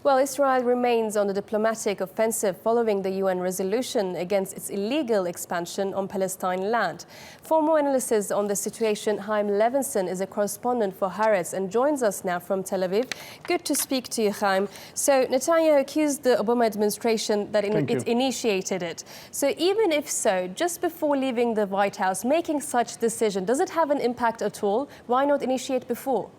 Well, Israel remains on the diplomatic offensive following the UN resolution against its illegal expansion on Palestine land. For more analysis on the situation, Chaim Levinson is a correspondent for Haaretz and joins us now from Tel Aviv. Good to speak to you, Chaim. So Netanyahu accused the Obama administration that it initiated it. So even if so, just before leaving the White House, making such decision, does it have an impact at all? Why not initiate before?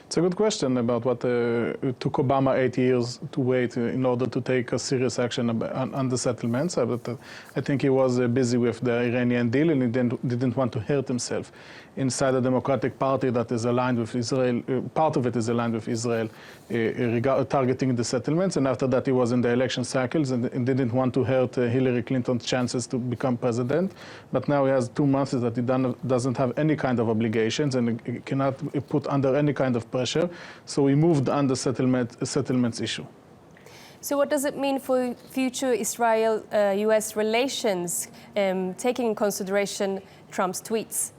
It's a good question about what took Obama 8 years to wait in order to take a serious action on the settlements. I think he was busy with the Iranian deal and he didn't want to hurt himself. Inside the Democratic Party that is aligned with Israel, part of it is aligned with Israel, targeting the settlements. And after that, he was in the election cycles and didn't want to hurt Hillary Clinton's chances to become president. But now he has 2 months that he doesn't have any kind of obligations and he cannot put under any kind of pressure. So he moved on the settlements issue. So what does it mean for future Israel-US relations, taking in consideration Trump's tweets?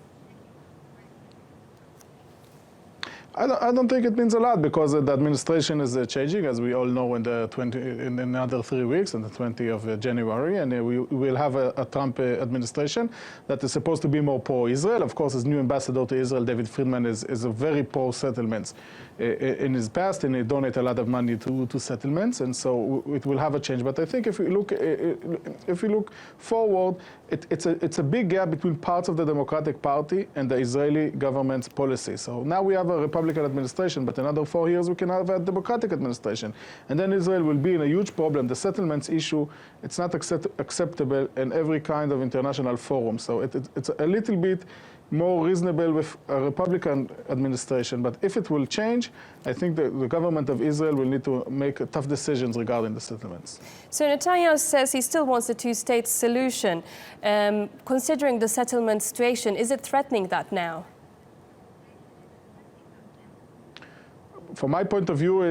I don't think it means a lot because the administration is changing, as we all know, in another 3 weeks, on the 20th of January, and we will have a Trump administration that is supposed to be more pro-Israel. Of course, his new ambassador to Israel, David Friedman, is a very pro-settlements in his past, and he donated a lot of money to settlements, and so it will have a change. But I think if we look forward, it's a big gap between parts of the Democratic Party and the Israeli government's policy. So now we have a Republican administration, but another 4 years we can have a Democratic administration. And then Israel will be in a huge problem. The settlements issue, it's not acceptable in every kind of international forum. So it's a little bit more reasonable with a Republican administration. But if it will change, I think the government of Israel will need to make tough decisions regarding the settlements. So Netanyahu says he still wants a two-state solution. Considering the settlement situation, is it threatening that now? From my point of view,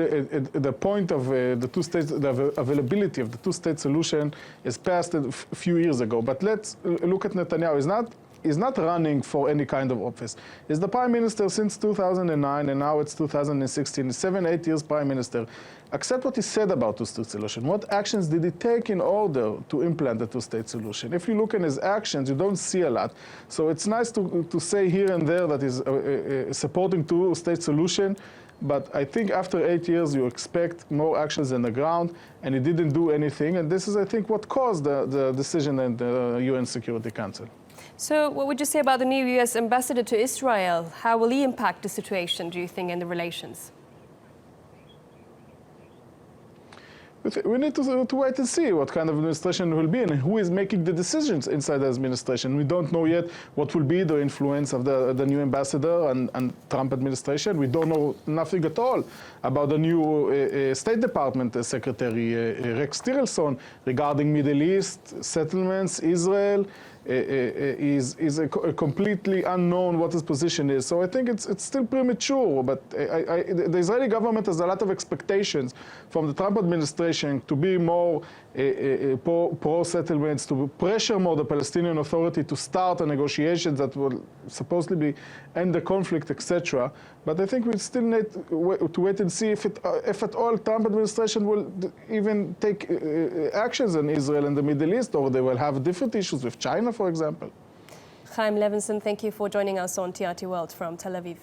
the point of the two states, the availability of the two-state solution is passed a few years ago. But let's look at Netanyahu. He's not running for any kind of office. He's the prime minister since 2009, and now it's 2016. 7-8 years prime minister. Accept what he said about two-state solution. What actions did he take in order to implement the two-state solution? If you look in his actions, you don't see a lot. So it's nice to say here and there that he's supporting two-state solution. But I think after 8 years, you expect more actions on the ground, and he didn't do anything. And this is, I think, what caused the decision in the UN Security Council. So what would you say about the new US ambassador to Israel? How will he impact the situation, do you think, in the relations? We need to wait and see what kind of administration will be and who is making the decisions inside the administration. We don't know yet what will be the influence of the new ambassador and Trump administration. We don't know nothing at all about the new State Department Secretary, Rex Tillerson, regarding Middle East, settlements, Israel. Is completely unknown what his position is. So I think it's still premature, but the Israeli government has a lot of expectations from the Trump administration to be more pro-settlements, to pressure more the Palestinian Authority to start a negotiations that will supposedly end the conflict, etc. But I think we still need to wait and see if at all Trump administration will even take actions in Israel and the Middle East, or they will have different issues with China, for example. Chaim Levinson, thank you for joining us on TRT World from Tel Aviv.